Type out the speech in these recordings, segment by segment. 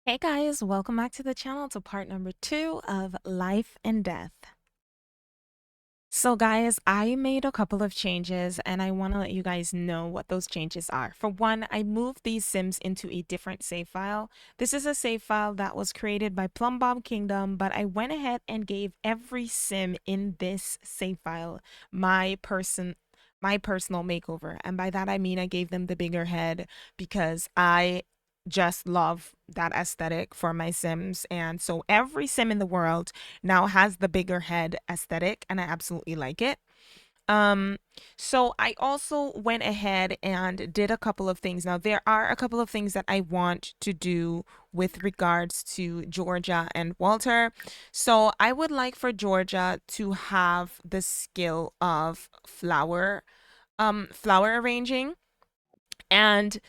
Hey guys, welcome back to the channel to part number 2 of Life and Death. So guys, I made a couple of changes and I want to let you guys know what those changes are. For one, I moved these Sims into a different save file. This is a save file that was created by Plumbob Kingdom, but I went ahead and gave every Sim in this save file my personal makeover. And by that I mean I gave them the bigger head because I just love that aesthetic for my Sims. And so every Sim in the world now has the bigger head aesthetic, and I absolutely like it. Um, so I also went ahead and did a couple of things. Now, there are a couple of things that I want to do with regards to Georgia and Walter. So I would like for Georgia to have the skill of flower arranging. And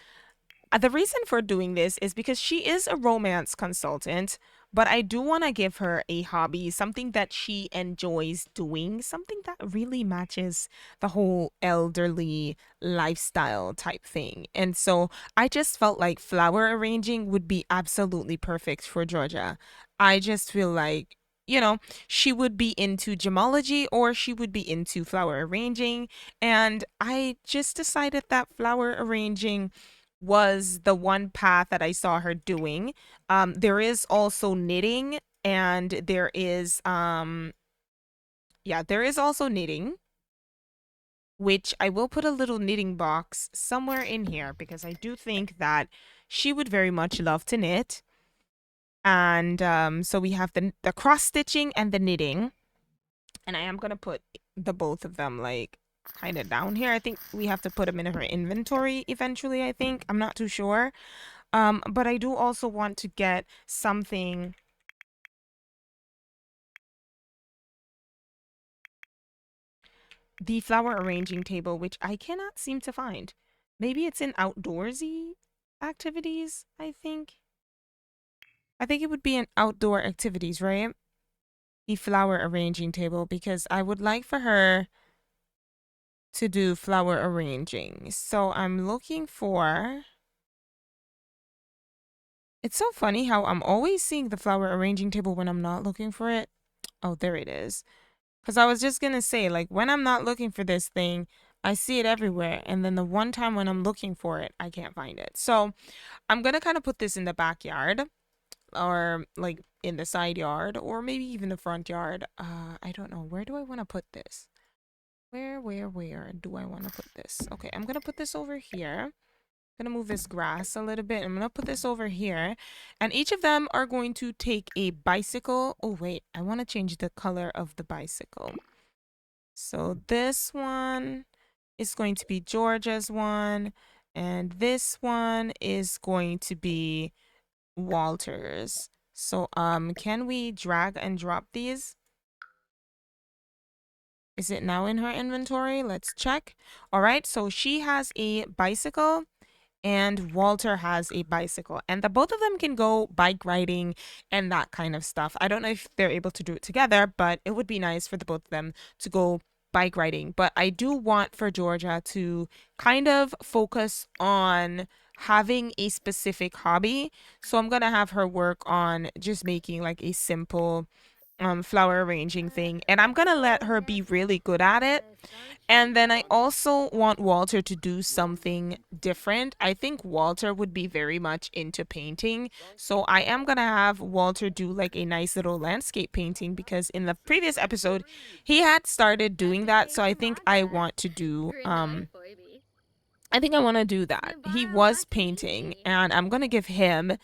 the reason for doing this is because she is a romance consultant, but I do want to give her a hobby, something that she enjoys doing, something that really matches the whole elderly lifestyle type thing. And so I just felt like flower arranging would be absolutely perfect for Georgia. I just feel like, she would be into gemology or she would be into flower arranging. And I just decided that flower arranging was the one path that I saw her doing. There is also knitting, and there is also knitting, which I will put a little knitting box somewhere in here because I do think that she would very much love to knit. And so we have the cross stitching and the knitting, and I am gonna put the both of them like kind of down here. I think we have to put them in her inventory eventually. I think I'm not too sure. But I do also want to get something. The flower arranging table, which I cannot seem to find. Maybe it's in outdoorsy activities, I think. I think it would be in outdoor activities, right? The flower arranging table, because I would like for her to do flower arranging. So I'm looking for. It's so funny how I'm always seeing the flower arranging table when I'm not looking for it. Oh, there it is. Because I was just going to say, like, when I'm not looking for this thing, I see it everywhere. And then the one time when I'm looking for it, I can't find it. So I'm going to kind of put this in the backyard or like in the side yard or maybe even the front yard. I don't know. Where do I want to put this? Where do I want to put this? Okay, I'm going to put this over here. Gonna move this grass a little bit. I'm gonna put this over here, and each of them are going to take a bicycle. Oh wait, I want to change the color of the bicycle. So this one is going to be Georgia's one, and this one is going to be Walter's. So can we drag and drop these? Is it now in her inventory? Let's check. All right, so she has a bicycle and Walter has a bicycle, and the both of them can go bike riding and that kind of stuff. I don't know if they're able to do it together, but it would be nice for the both of them to go bike riding. But I do want for Georgia to kind of focus on having a specific hobby. So I'm going to have her work on just making like a simple flower arranging thing, and I'm gonna let her be really good at it. And then I also want Walter to do something different. I think Walter would be very much into painting, so I am gonna have Walter do like a nice little landscape painting because in the previous episode he had started doing that. So I think I want to do that. He was painting, and I'm going to give him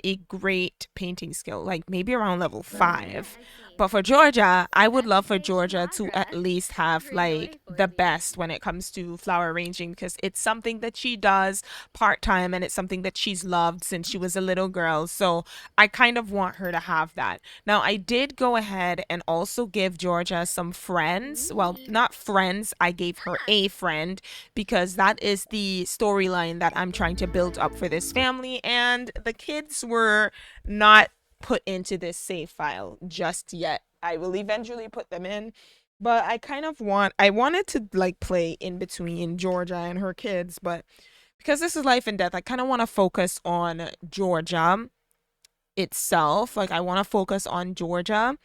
a great painting skill, like maybe around level 5. But for Georgia, I would love for Georgia to at least have like the best when it comes to flower arranging because it's something that she does part-time and it's something that she's loved since she was a little girl. So I kind of want her to have that. Now, I did go ahead and also give Georgia some friends. Well, not friends, I gave her a friend because that is the storyline that I'm trying to build up for this family. And the kids were not put into this save file just yet. I will eventually put them in. But I wanted to like play in between Georgia and her kids, but because this is life and death, I kind of want to focus on Georgia itself. Like, I want to focus on Georgia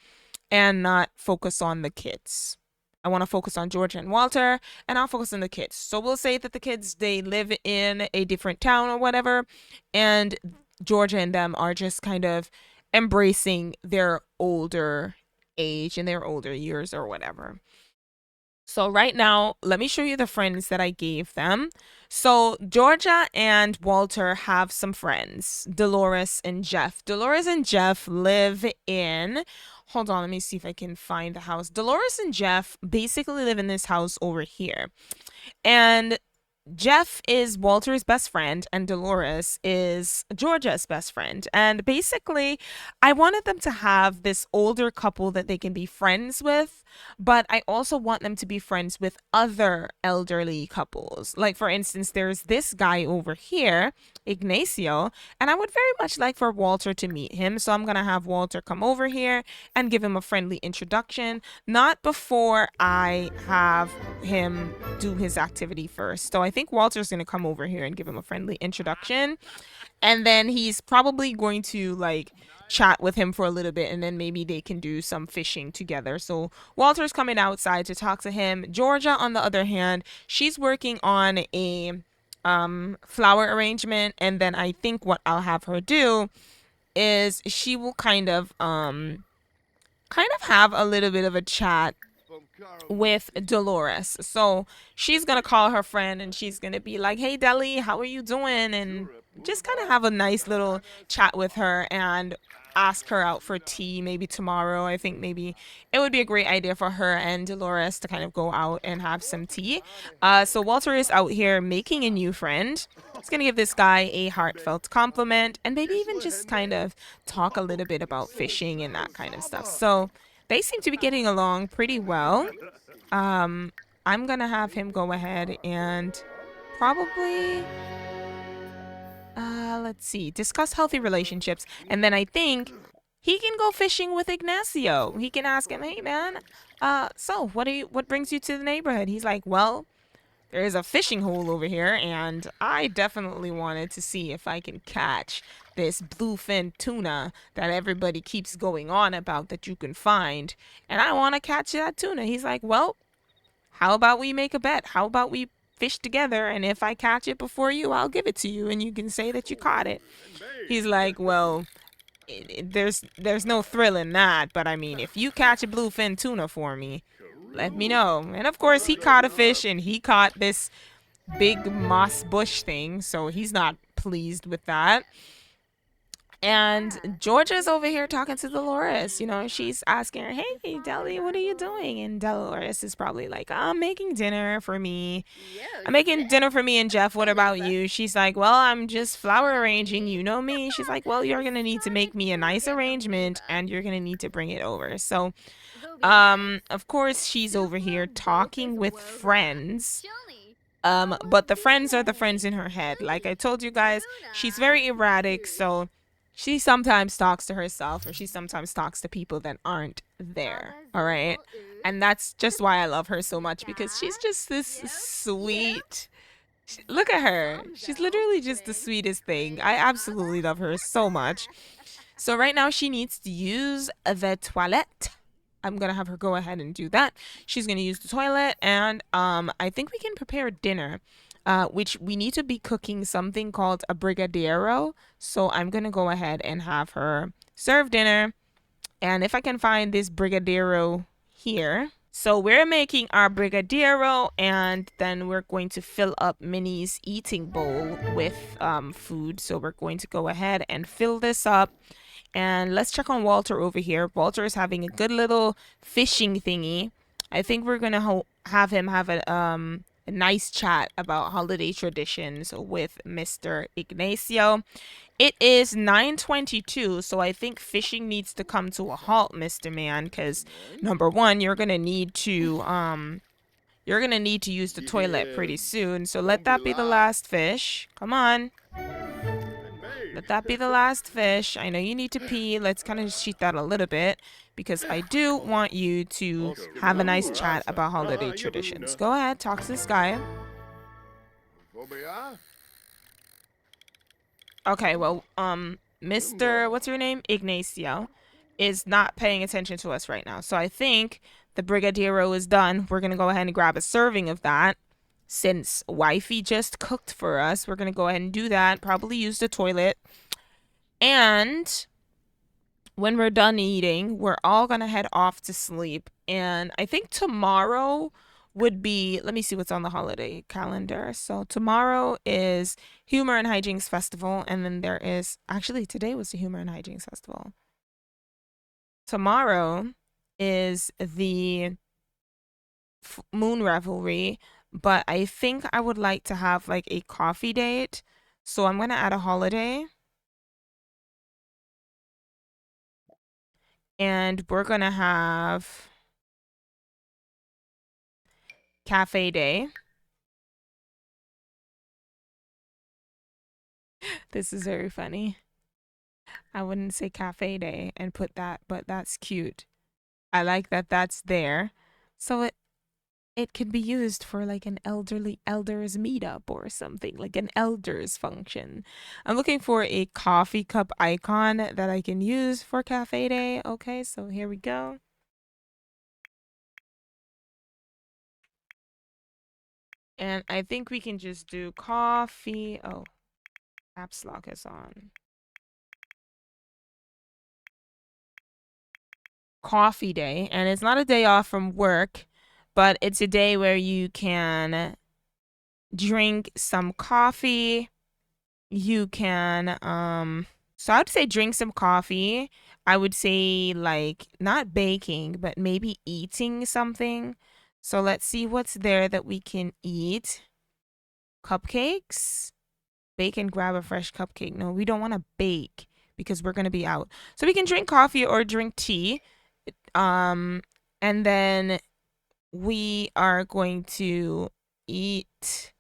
and not focus on the kids. I want to focus on Georgia and Walter, and I'll focus on the kids. So we'll say that the kids, they live in a different town or whatever, and Georgia and them are just kind of embracing their older age and their older years or whatever. So right now, let me show you the friends that I gave them. So Georgia and Walter have some friends, Dolores and Jeff. Dolores and Jeff live in, hold on, let me see if I can find the house. Dolores and Jeff basically live in this house over here. And Jeff is Walter's best friend, and Dolores is Georgia's best friend. And basically, I wanted them to have this older couple that they can be friends with, but I also want them to be friends with other elderly couples. Like, for instance, there's this guy over here, Ignacio, and I would very much like for Walter to meet him. So I'm going to have Walter come over here and give him a friendly introduction, not before I have him do his activity first. So I think Walter's going to come over here and give him a friendly introduction. And then he's probably going to like chat with him for a little bit, and then maybe they can do some fishing together. So Walter's coming outside to talk to him. Georgia, on the other hand, she's working on a flower arrangement, and then I think what I'll have her do is she will kind of have a little bit of a chat with Dolores. So she's gonna call her friend and she's gonna be like, "Hey Deli, how are you doing?" And just kind of have a nice little chat with her and ask her out for tea maybe tomorrow. I think maybe it would be a great idea for her and Dolores to kind of go out and have some tea. So Walter is out here making a new friend. He's gonna give this guy a heartfelt compliment and maybe even just kind of talk a little bit about fishing and that kind of stuff. So they seem to be getting along pretty well. Um, I'm gonna have him go ahead and probably let's see, discuss healthy relationships, and then I think he can go fishing with Ignacio. He can ask him, "Hey man, so what brings you to the neighborhood?" He's like, "Well, there is a fishing hole over here, and I definitely wanted to see if I can catch this bluefin tuna that everybody keeps going on about that you can find, and I want to catch that tuna." He's like, "Well, how about we make a bet? How about we fish together, and if I catch it before you, I'll give it to you, and you can say that you caught it." He's like, "Well, there's no thrill in that, but I mean, if you catch a bluefin tuna for me, let me know." And of course, he caught a fish, and he caught this big moss bush thing, so he's not pleased with that. And Georgia's over here talking to Dolores. You know, she's asking her, "Hey, Deli, what are you doing?" And Dolores is probably like, "I'm making dinner for me. I'm making dinner for me and Jeff. What about you?" She's like, "Well, I'm just flower arranging. You know me." She's like, "Well, you're going to need to make me a nice arrangement and you're going to need to bring it over." So, of course, she's over here talking with friends. But the friends are the friends in her head. Like I told you guys, she's very erratic, so she sometimes talks to herself or she sometimes talks to people that aren't there. All right. And that's just why I love her so much, because she's just this sweet. Look at her. She's literally just the sweetest thing. I absolutely love her so much. So right now she needs to use the toilet. I'm gonna have her go ahead and do that. She's gonna use the toilet, and I think we can prepare dinner, which we need to be cooking something called a brigadeiro. So I'm gonna go ahead and have her serve dinner, and if I can find this brigadeiro here. So we're making our brigadeiro, and then we're going to fill up Minnie's eating bowl with food. So we're going to go ahead and fill this up. And let's check on Walter over here. Walter is having a good little fishing thingy. I think we're gonna have him have a nice chat about holiday traditions with Mr. Ignacio. It is 9:22, so I think fishing needs to come to a halt, Mr. Man, because number one, you're gonna need to use the toilet pretty soon. So let that be the last fish. Come on. Let that be the last fish. I know you need to pee. Let's kind of cheat that a little bit because I do want you to have a nice chat about holiday traditions. Go ahead, talk to this guy. Okay, well, Mr. What's your name? Ignacio is not paying attention to us right now. So I think the Brigadeiro is done. We're gonna go ahead and grab a serving of that. Since wifey just cooked for us, we're gonna go ahead and do that. Probably use the toilet. And when we're done eating, we're all gonna head off to sleep. And I think tomorrow would be, let me see what's on the holiday calendar. So tomorrow is Humor and Hijinks Festival, and then there is actually today was the Humor and Hijinks Festival. Tomorrow is the moon revelry, but I think I would like to have like a coffee date. So I'm gonna add a holiday, and we're gonna have cafe day. This is very funny. I wouldn't say cafe day and put that, but that's cute. I like that that's there. So it could be used for like an elderly elders meetup or something, like an elders function. I'm looking for a coffee cup icon that I can use for cafe day. Okay, so here we go. And I think we can just do coffee. Oh, caps lock is on. Coffee day. And it's not a day off from work, but it's a day where you can drink some coffee. You can so I would say drink some coffee. I would say like not baking, but maybe eating something. So let's see what's there that we can eat. Cupcakes. Bake and grab a fresh cupcake. No, we don't want to bake because we're going to be out. So we can drink coffee or drink tea. Um and then we are going to eat.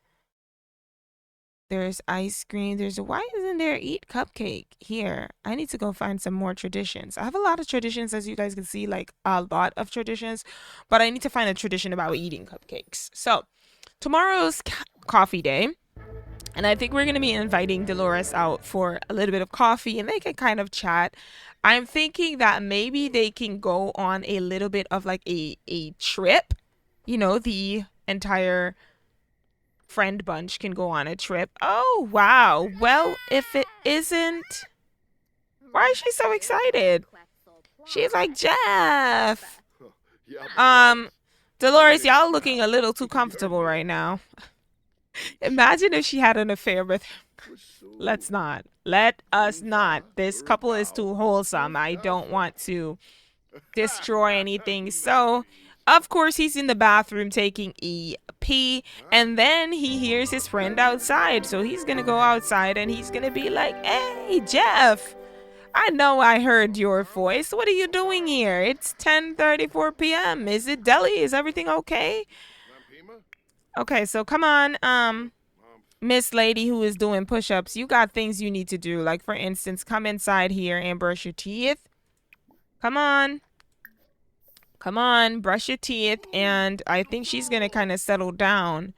There's ice cream. Why isn't there eat cupcake here? I need to go find some more traditions. I have a lot of traditions, as you guys can see, like a lot of traditions, but I need to find a tradition about eating cupcakes. So tomorrow's coffee day, and I think we're gonna be inviting Dolores out for a little bit of coffee, and they can kind of chat. I'm thinking that maybe they can go on a little bit of like a trip. You know, the entire friend bunch can go on a trip. Oh, wow. Well, if it isn't, why is she so excited? She's like, Jeff. Um, Dolores, y'all looking a little too comfortable right now. Imagine if she had an affair with him. Let's not. Let us not. This couple is too wholesome. I don't want to destroy anything. So, of course, he's in the bathroom taking a pee, and then he hears his friend outside. So he's gonna go outside and he's gonna be like, "Hey, Jeff, I know I heard your voice. What are you doing here? It's 10:34 p.m. Is it Deli? Is everything okay?" Okay, so come on, Miss Lady who is doing push-ups, you got things you need to do. Like for instance, come inside here and brush your teeth. Come on. Come on, brush your teeth. And I think she's going to kind of settle down.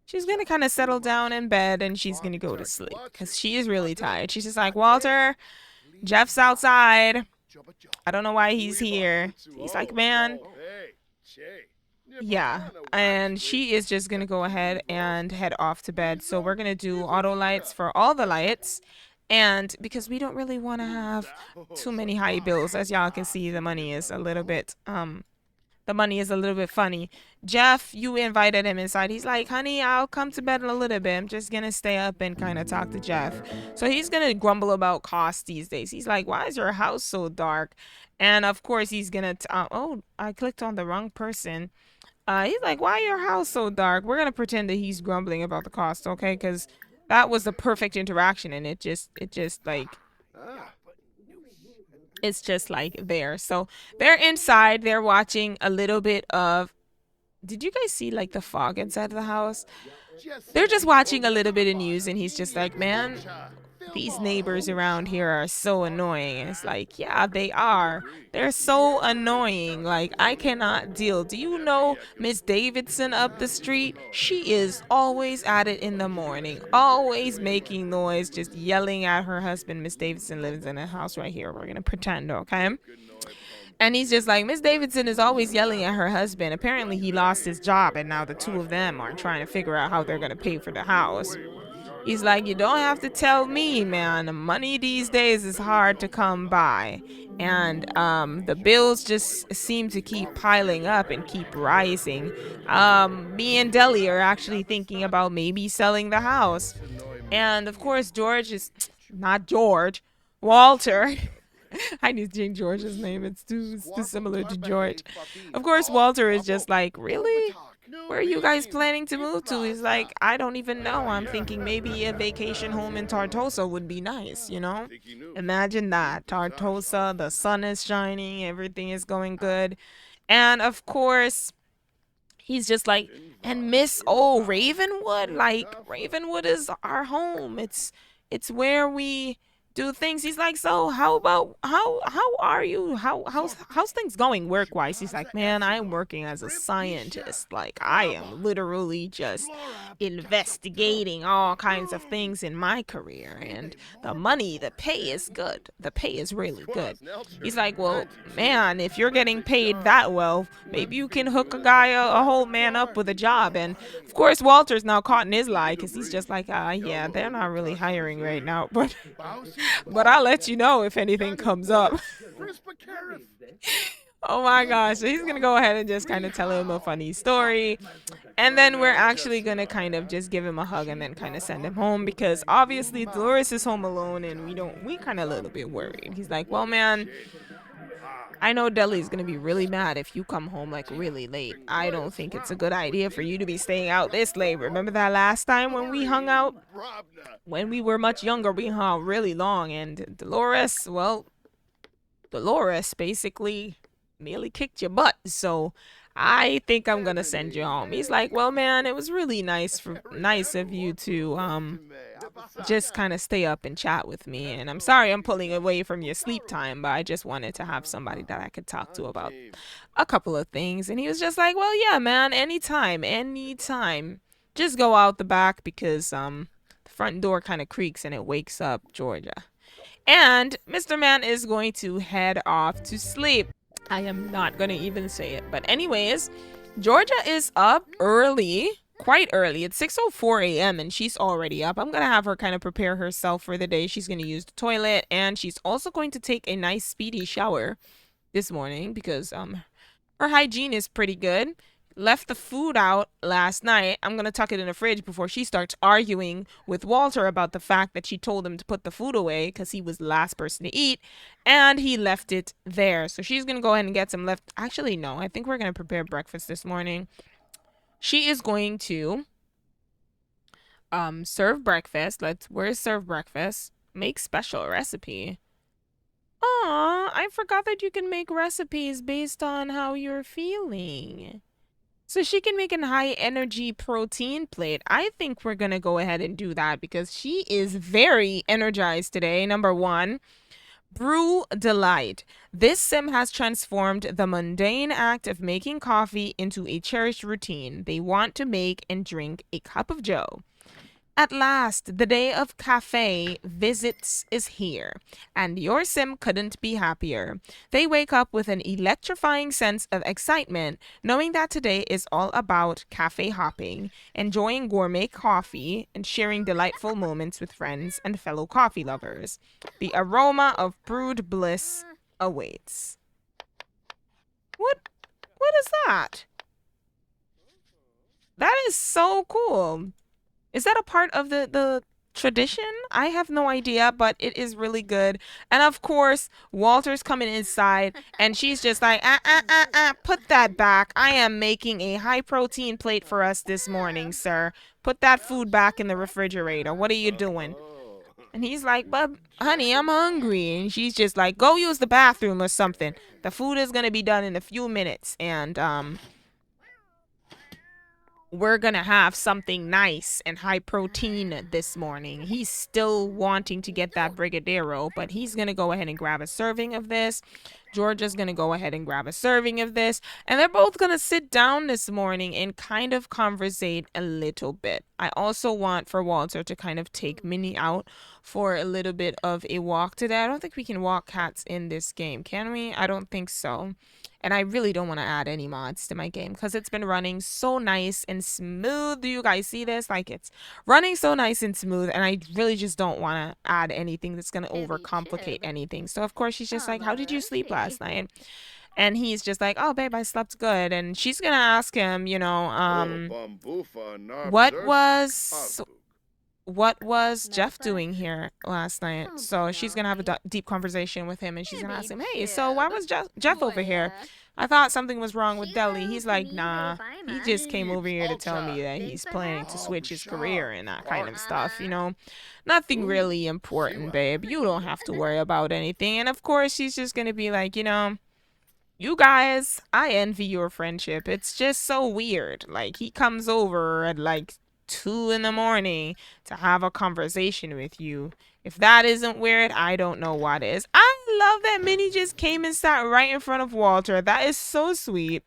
She's going to kind of settle down in bed and she's going to go to sleep because she is really tired. She's just like, Walter, Jeff's outside. I don't know why he's here. He's like, man. Yeah. And she is just going to go ahead and head off to bed. So we're going to do auto lights for all the lights. And because we don't really want to have too many high bills, as y'all can see, the money is a little bit funny. Jeff, you invited him inside. He's like, honey, I'll come to bed in a little bit. I'm just going to stay up and kind of talk to Jeff. So he's going to grumble about cost these days. He's like, why is your house so dark? And of course, he's going to, oh, I clicked on the wrong person. He's like, why your house so dark? We're going to pretend that he's grumbling about the cost, okay? Because that was the perfect interaction and it's just like there. So they're inside. They're watching a little bit of. Did you guys see like the fog inside of the house? They're just watching a little bit of news, and he's just like, man, these neighbors around here are so annoying. And it's like, yeah, they are. They're so annoying. Like, I cannot deal. Do you know Miss Davidson up the street? She is always at it in the morning, always making noise, just yelling at her husband. Miss Davidson lives in a house right here. We're going to pretend, okay? And he's just like, Miss Davidson is always yelling at her husband. Apparently, he lost his job, and now the two of them are trying to figure out how they're going to pay for the house. He's like, you don't have to tell me, man. Money these days is hard to come by. And the bills just seem to keep piling up and keep rising. Me and Deli are actually thinking about maybe selling the house. And of course, George is not George, Walter. I need to change George's name. It's too similar to George. Of course, Walter is just like, really? Where are you guys planning to move to? He's like, I don't even know. I'm thinking maybe a vacation home in Tartosa would be nice, you know? Imagine that. Tartosa, the sun is shining, everything is going good. And of course, he's just like, and Miss Ravenwood, like Ravenwood is our home. It's where we do things. He's like, so how about how are you? How's things going work wise? He's like, man, I'm working as a scientist. Like I am literally just investigating all kinds of things in my career, and the pay is good. The pay is really good. He's like, well, man, if you're getting paid that well, maybe you can hook a whole man up with a job. And of course, Walter's now caught in his lie because he's just like, yeah, they're not really hiring right now, but I'll let you know if anything comes up. Oh my gosh. So he's going to go ahead and just kind of tell him a funny story. And then we're actually going to kind of just give him a hug and then kind of send him home because obviously Dolores is home alone and we kind of a little bit worried. He's like, well, man, I know Deli's going to be really mad if you come home like really late. I don't think it's a good idea for you to be staying out this late. Remember that last time when we hung out? When we were much younger, we hung out really long. And Dolores basically nearly kicked your butt. So I think I'm gonna send you home. He's like, well, man, it was really nice of you to just kind of stay up and chat with me. And I'm sorry I'm pulling away from your sleep time, but I just wanted to have somebody that I could talk to about a couple of things. And he was just like, well, yeah, man, anytime. Just go out the back because the front door kind of creaks and it wakes up Georgia. And Mr. Man is going to head off to sleep. I am not going to even say it. But anyways, Georgia is up early, quite early. It's 6:04 a.m. and she's already up. I'm going to have her kind of prepare herself for the day. She's going to use the toilet and she's also going to take a nice speedy shower this morning because her hygiene is pretty good. Left the food out last night. I'm going to tuck it in the fridge before she starts arguing with Walter about the fact that she told him to put the food away because he was the last person to eat and he left it there. So she's going to go ahead and get some left. Actually, no, I think we're going to prepare breakfast this morning. She is going to serve breakfast. Where's serve breakfast? Make special recipe. Aw, I forgot that you can make recipes based on how you're feeling. So she can make a high energy protein plate. I think we're going to go ahead and do that because she is very energized today. Number one, Brew Delight. This sim has transformed the mundane act of making coffee into a cherished routine. They want to make and drink a cup of joe. At last, the day of cafe visits is here, and your sim couldn't be happier. They wake up with an electrifying sense of excitement, knowing that today is all about cafe hopping, enjoying gourmet coffee, and sharing delightful moments with friends and fellow coffee lovers. The aroma of brewed bliss awaits. What is that? That is so cool. Is that a part of the tradition? I have no idea, but it is really good. And of course, Walter's coming inside and she's just like, put that back. I am making a high protein plate for us this morning, sir. Put that food back in the refrigerator. What are you doing? And he's like, but honey, I'm hungry. And she's just like, go use the bathroom or something. The food is going to be done in a few minutes. And we're gonna have something nice and high protein this morning. He's still wanting to get that brigadeiro, but he's gonna go ahead and grab a serving of this. Georgia's gonna go ahead and grab a serving of this, and they're both gonna sit down this morning and kind of conversate a little bit. I also want for Walter to kind of take Minnie out for a little bit of a walk today. I don't think we can walk cats in this game, can we? I don't think so. And I really don't want to add any mods to my game because it's been running so nice and smooth. Do you guys see this? Like, it's running so nice and smooth, and I really just don't want to add anything that's going to overcomplicate anything. So, of course, she's just like, how did you sleep last night? And he's just like, oh, babe, I slept good. And she's going to ask him, what was what was Jeff doing here last night? So she's gonna have a deep conversation with him, and she's gonna ask him, hey, so why was Jeff over here? I thought something was wrong with Deli. He's like, nah, he just came over here to tell me that he's planning to switch his career and that kind of stuff, Nothing really important, babe. You don't have to worry about anything. And of course, she's just gonna be like, you guys, I envy your friendship. It's just so weird. Like, he comes over at like 2 in the morning to have a conversation with you. If that isn't weird, I don't know what is. I love that Minnie just came and sat right in front of Walter. That is so sweet.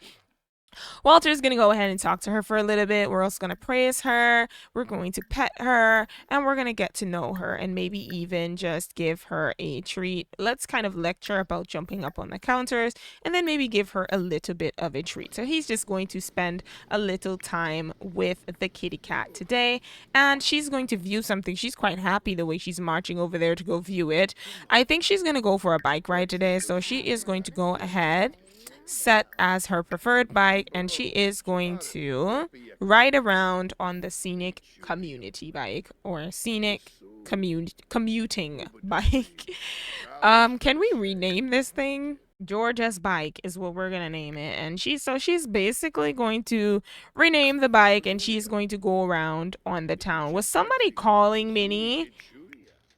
Walter's going to go ahead and talk to her for a little bit. We're also going to praise her. We're going to pet her. And we're going to get to know her and maybe even just give her a treat. Let's kind of lecture about jumping up on the counters and then maybe give her a little bit of a treat. So he's just going to spend a little time with the kitty cat today. And she's going to view something. She's quite happy the way she's marching over there to go view it. I think she's going to go for a bike ride today. So she is going to go ahead, set as her preferred bike, and she is going to ride around on the scenic community bike or scenic commuting bike. Can we rename this thing? Georgia's bike is what we're gonna name it, and she's basically going to rename the bike, and she's going to go around on the town. Was somebody calling Minnie?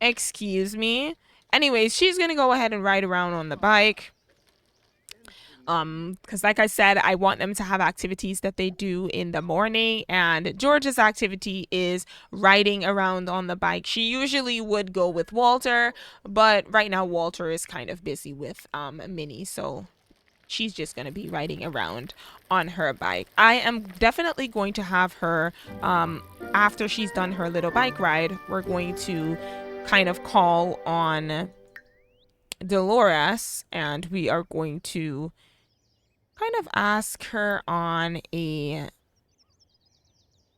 Excuse me. Anyways, she's gonna go ahead and ride around on the bike. Because like I said, I want them to have activities that they do in the morning, and George's activity is riding around on the bike. She usually would go with Walter, but right now Walter is kind of busy with Minnie, so she's just going to be riding around on her bike. I am definitely going to have her, after she's done her little bike ride, we're going to kind of call on Dolores, and we are going to kind of ask her on a,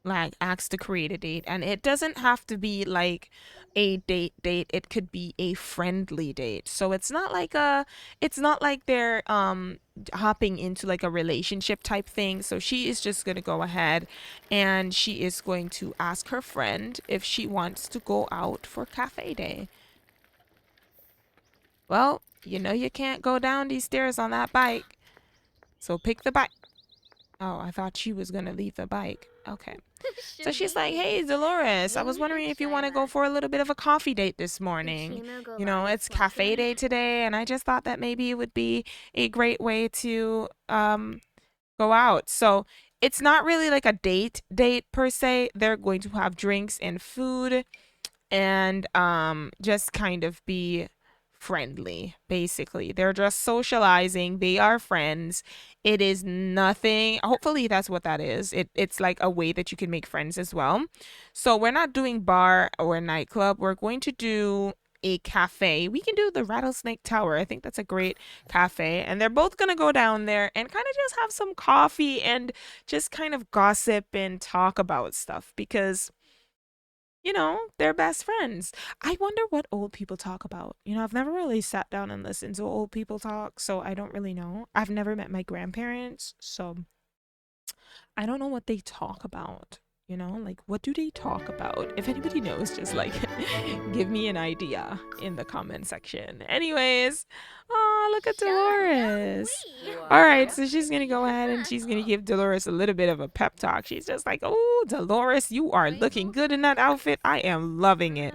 like, ask to create a date. And it doesn't have to be like a date, it could be a friendly date. So it's not like they're hopping into like a relationship type thing. So she is just gonna go ahead and she is going to ask her friend if she wants to go out for cafe day. Well, you can't go down these stairs on that bike. So pick the bike. Oh, I thought she was going to leave the bike. Okay. So she's like, hey, Dolores, I was wondering if you want to go for a little bit of a coffee date this morning. It's cafe day today, and I just thought that maybe it would be a great way to go out. So it's not really like a date per se. They're going to have drinks and food and just kind of be friendly. Basically, they're just socializing. They are friends. It is nothing. Hopefully that's what that is. It's like a way that you can make friends as well. So we're not doing bar or nightclub. We're going to do a cafe. We can do the Rattlesnake Tower. I think that's a great cafe, and they're both gonna go down there and kind of just have some coffee and just kind of gossip and talk about stuff because they're best friends. I wonder what old people talk about. I've never really sat down and listened to old people talk, so I don't really know. I've never met my grandparents, so I don't know what they talk about. Like, what do they talk about? If anybody knows, just like give me an idea in the comment section. Anyways, oh, look at Dolores. All right, so she's gonna go ahead and she's gonna give Dolores a little bit of a pep talk. She's just like, oh, Dolores, you are looking good in that outfit. I am loving it.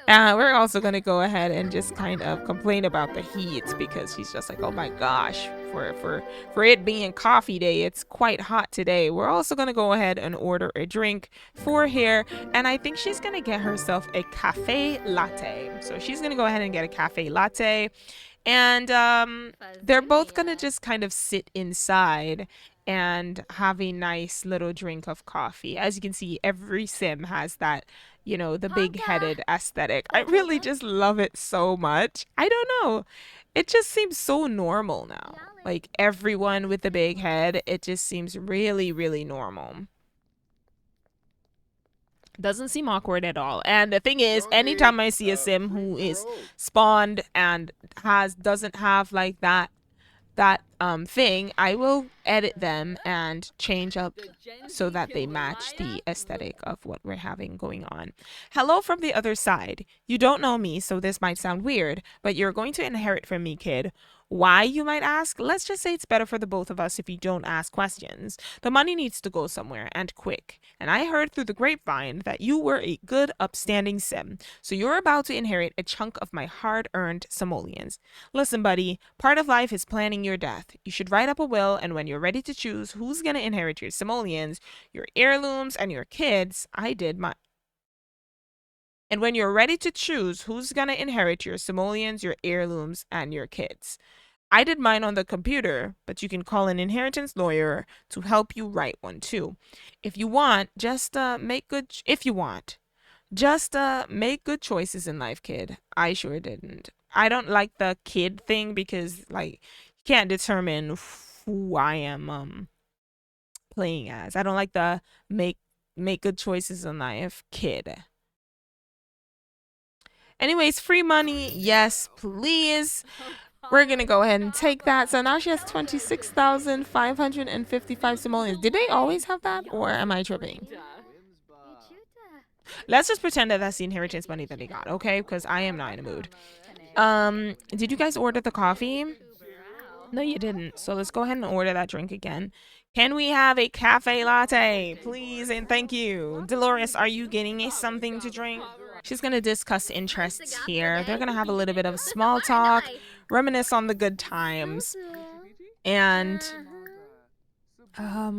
We're also gonna go ahead and just kind of complain about the heat because she's just like, oh my gosh, for it being coffee day, it's quite hot today. We're also gonna go ahead and order a drink for her, and I think she's gonna get herself a cafe latte. So she's gonna go ahead and get a cafe latte, and they're both gonna just kind of sit inside and have a nice little drink of coffee. As you can see, every sim has that, the big headed aesthetic. I really just love it so much. I don't know. It just seems so normal now. Like everyone with the big head, it just seems really, really normal. Doesn't seem awkward at all. And the thing is, anytime I see a sim who is spawned and doesn't have like that thing, I will edit them and change up so that they match the aesthetic of what we're having going on. Hello from the other side. You don't know me, so this might sound weird, but you're going to inherit from me, kid. Why, you might ask? Let's just say it's better for the both of us if you don't ask questions. The money needs to go somewhere, and quick. And I heard through the grapevine that you were a good, upstanding sim, so you're about to inherit a chunk of my hard-earned simoleons. Listen, buddy, part of life is planning your death. You should write up a will, and when you're ready to choose who's gonna inherit your simoleons, your heirlooms, and your kids, I did my. And when you're ready to choose who's gonna inherit your simoleons, your heirlooms, and your kids, I did mine on the computer, but you can call an inheritance lawyer to help you write one too. If you want, just make good. If you want, just make good choices in life, kid. I sure didn't. I don't like the kid thing because like you can't determine who I am playing as. I don't like the make good choices in life, kid. Anyways, free money, yes, please. We're gonna go ahead and take that. So now she has 26,555 simoleons. Did they always have that, or am I tripping? Let's just pretend that that's the inheritance money that they got, okay? Because I am not in a mood. Did you guys order the coffee? No, you didn't. So let's go ahead and order that drink again. Can we have a cafe latte, please, and thank you. Dolores, are you getting a something to drink? She's gonna discuss interests here. They're gonna have a little bit of a small talk, reminisce on the good times, and I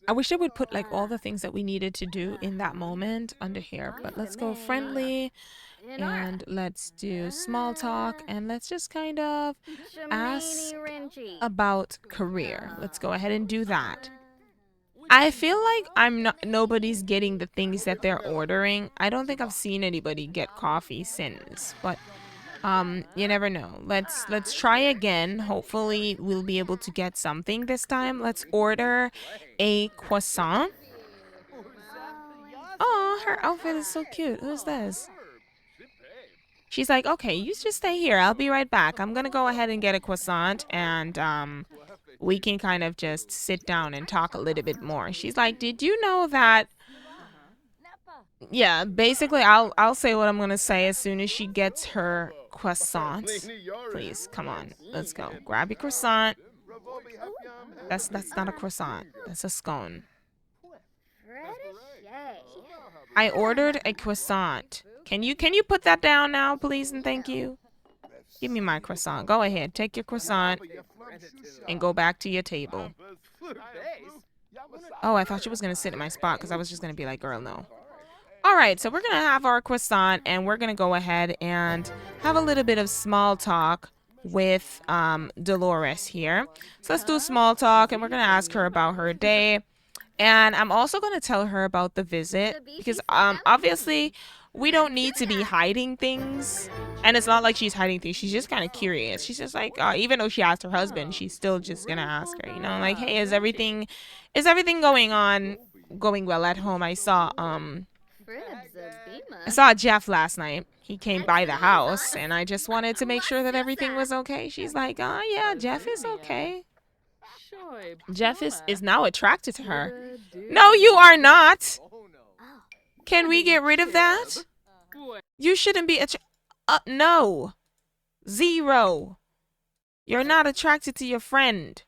wish I would put like all the things that we needed to do in that moment under here. But let's go friendly, and let's do small talk, and let's just kind of ask about career. Let's go ahead and do that. I feel like nobody's getting the things that they're ordering. I don't think I've seen anybody get coffee since, but you never know. Let's try again. Hopefully we'll be able to get something this time. Let's order a croissant. Oh, her outfit is so cute. Who's this? She's like, okay, you just stay here. I'll be right back. I'm gonna go ahead and get a croissant, and we can kind of just sit down and talk a little bit more. She's like, did you know that? Yeah, basically, I'll say what I'm gonna say as soon as she gets her croissant. Please, come on, let's go. Grab your croissant. That's not a croissant. That's a scone. I ordered a croissant. Can you put that down now, please, and thank you? Give me my croissant. Go ahead, take your croissant and go back to your table. Oh, I thought she was gonna sit in my spot because I was just gonna be like, girl, no. All right, so we're gonna have our croissant, and we're gonna go ahead and have a little bit of small talk with Dolores here. So let's do small talk, and we're gonna ask her about her day. And I'm also going to tell her about the visit because obviously we don't need to be hiding things. And it's not like she's hiding things. She's just kind of curious. She's just like, even though she asked her husband, she's still just going to ask her, like, hey, is everything going well at home? I saw Jeff last night. He came by the house, and I just wanted to make sure that everything was okay. She's like, oh yeah, Jeff is okay. Jeff is now attracted to her. No, you are not. Can we get rid of that? You shouldn't be no. 0. You're not attracted to your friend.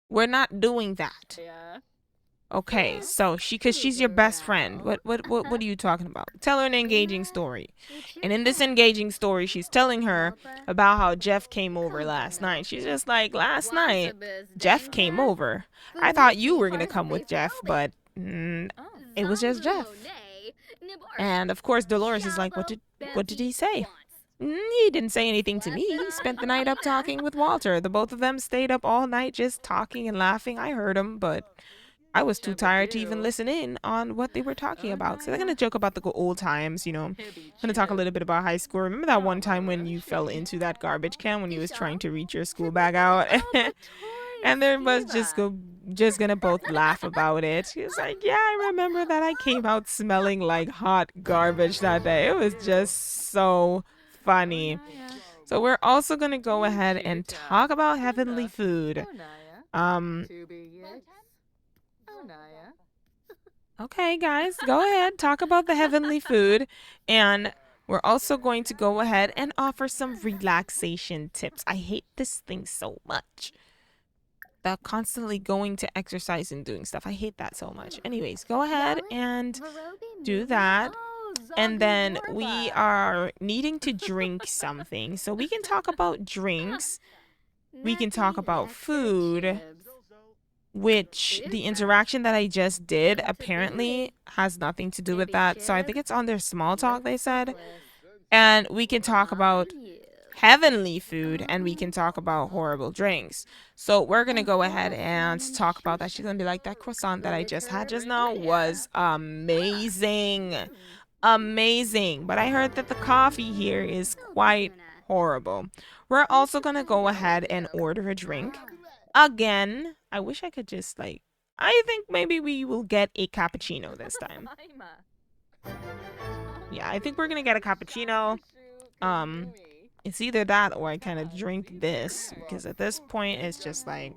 We're not doing that. Okay, so cause she's your best friend. What are you talking about? Tell her an engaging story. And in this engaging story, she's telling her about how Jeff came over last night. She's just like, last night, Jeff came over. I thought you were gonna come with Jeff, but it was just Jeff. And of course, Dolores is like, what did he say? He didn't say anything to me. He spent the night up talking with Walter. The both of them stayed up all night just talking and laughing. I heard him, but I was too tired to even listen in on what they were talking about. So they're going to joke about the old times, you know. I'm going to talk a little bit about high school. Remember that one time when you fell into that garbage can when you was trying to reach your school bag out? And they was just gonna both laugh about it. She was like, yeah, I remember that I came out smelling like hot garbage that day. It was just so funny. So we're also gonna go ahead and talk about heavenly food. Um Okay, guys, go ahead, talk about the heavenly food. And we're also going to go ahead and offer some relaxation tips. I hate this thing so much. The constantly going to exercise and doing stuff. I hate that so much. Anyways, go ahead and do that. And then we are needing to drink something. So we can talk about drinks. We can talk about food, which the interaction that I just did apparently has nothing to do with that. So I think it's on their small talk, they said. And we can talk about heavenly food and we can talk about horrible drinks. So we're going to go ahead and talk about that. She's going to be like, that croissant that I just had just now was amazing. Amazing. But I heard that the coffee here is quite horrible. We're also going to go ahead and order a drink. Again, I wish I could just like, I think maybe we will get a cappuccino this time. Yeah, I think we're going to get a cappuccino. It's either that or I kind of drink this because at this point it's just like,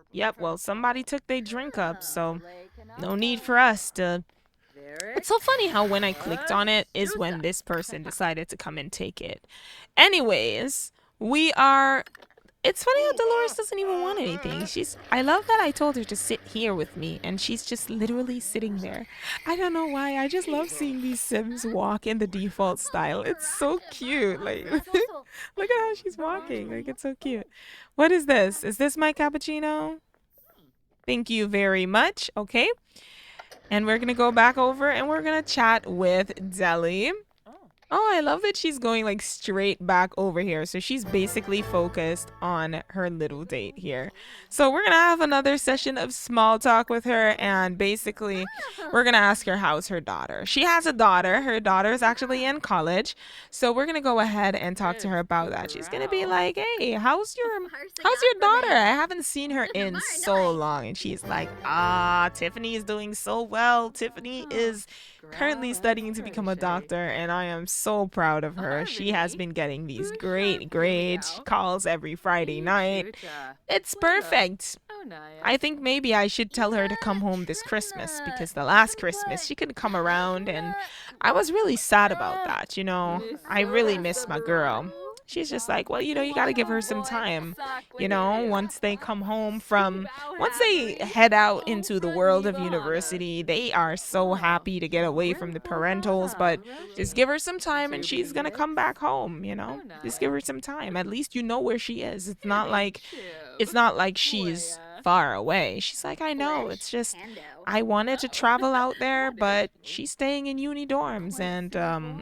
yep, well, somebody took their drink up, so no need for us to. It's so funny how when I clicked on it is when this person decided to come and take it. Anyways, we are. It's funny how Dolores doesn't even want anything. I love that I told her to sit here with me, and she's just literally sitting there. I don't know why. I just love seeing these Sims walk in the default style. It's so cute. Like, look at how she's walking. Like, it's so cute. What is this? Is this my cappuccino? Thank you very much. Okay. And we're gonna go back over and we're gonna chat with Deli. Oh, I love that she's going like straight back over here. So she's basically focused on her little date here. So we're going to have another session of small talk with her. And basically, we're going to ask her how's her daughter. She has a daughter. Her daughter is actually in college. So we're going to go ahead and talk to her about that. She's going to be like, hey, how's your daughter? I haven't seen her in so long. And she's like, Tiffany is doing so well. Tiffany is currently studying to become a doctor, and I am so proud of her. She has been getting these great grades. She calls every Friday night. It's perfect. I think maybe I should tell her to come home this Christmas because the last Christmas she could come around, and I was really sad about that, you know. I really miss my girl. She's just like, well, you know, you got to give her some time. You know, once they head out into the world of university, they are so happy to get away from the parentals, but just give her some time and she's going to come back home, you know? Just give her some time. At least you know where she is. It's not like she's far away. She's like, I know. It's just I wanted to travel out there, but she's staying in uni dorms, and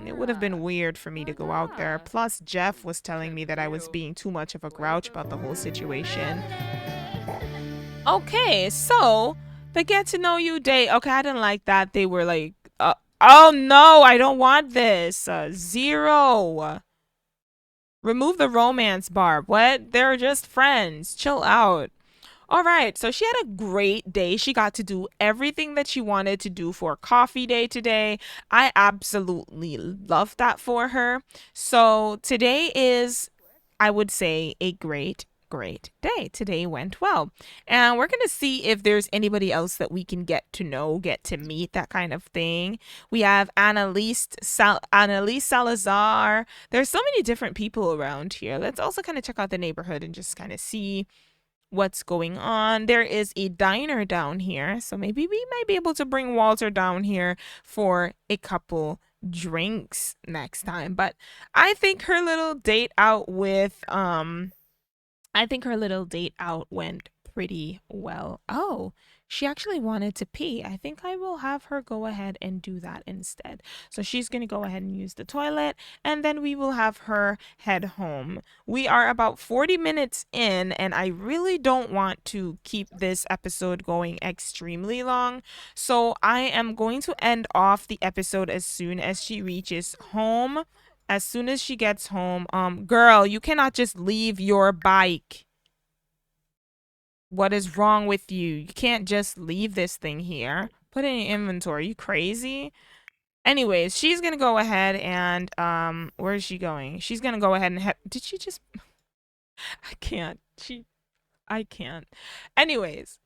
it would have been weird for me to go out there. Plus, Jeff was telling me that I was being too much of a grouch about the whole situation. Okay, so the get to know you date. Okay, I didn't like that. They were like, oh no, I don't want this. 0. Remove the romance, Barb. What? They're just friends. Chill out. All right, so she had a great day. She got to do everything that she wanted to do for coffee day today. I absolutely love that for her. So today is, I would say, a great day. Today went well. And we're going to see if there's anybody else that we can get to know, get to meet, that kind of thing. We have Annalise Salazar. There's so many different people around here. Let's also kind of check out the neighborhood and just kind of see what's going on. There is a diner down here, so maybe we might be able to bring Walter down here for a couple drinks next time. But I think her little date out with I think her little date out went pretty well. Oh, she actually wanted to pee. I think I will have her go ahead and do that instead. So she's going to go ahead and use the toilet, and then we will have her head home. We are about 40 minutes in, and I really don't want to keep this episode going extremely long. So I am going to end off the episode as soon as she reaches home. As soon as she gets home, girl, you cannot just leave your bike. What is wrong with you? You can't just leave this thing here. Put it in your inventory. You crazy? Anyways, she's gonna go ahead and where is she going? She's gonna go ahead and did she just I can't. I can't. Anyways,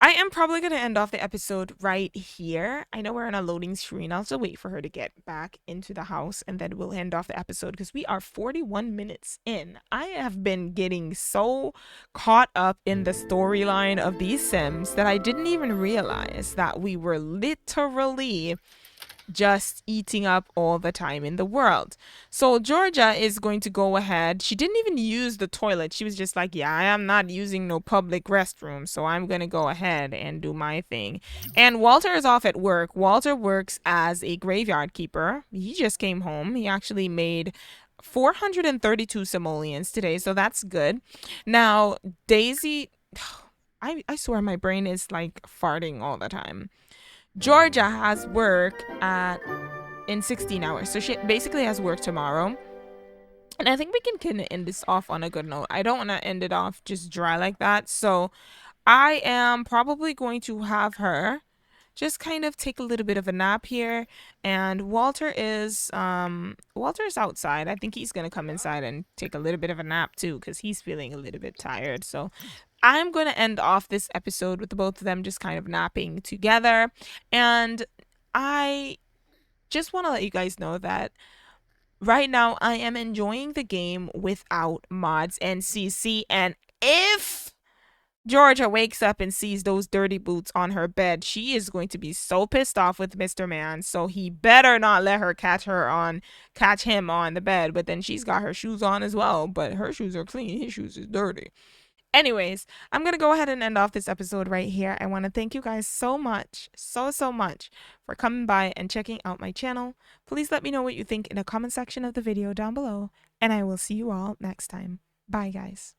I am probably going to end off the episode right here. I know we're on a loading screen. I'll still wait for her to get back into the house, and then we'll end off the episode because we are 41 minutes in. I have been getting so caught up in the storyline of these Sims that I didn't even realize that we were literally just eating up all the time in the world. So Georgia is going to go ahead. She didn't even use the toilet. She was just like, yeah, I am not using no public restroom, so I'm going to go ahead and do my thing. And Walter is off at work. Walter works as a graveyard keeper. He just came home. He actually made 432 simoleons today, so that's good. Now, Daisy, I swear my brain is like farting all the time. Georgia has work in 16 hours. So she basically has work tomorrow. And I think we can end this off on a good note. I don't want to end it off just dry like that. So I am probably going to have her just kind of take a little bit of a nap here. And Walter's outside. I think he's going to come inside and take a little bit of a nap too, because he's feeling a little bit tired. So I'm going to end off this episode with the both of them just kind of napping together. And I just want to let you guys know that right now I am enjoying the game without mods and CC. And if Georgia wakes up and sees those dirty boots on her bed, she is going to be so pissed off with Mr. Man. So he better not let her catch him on the bed. But then she's got her shoes on as well. But her shoes are clean. His shoes is dirty. Anyways, I'm going to go ahead and end off this episode right here. I want to thank you guys so much, so much for coming by and checking out my channel. Please let me know what you think in the comment section of the video down below, and I will see you all next time. Bye, guys.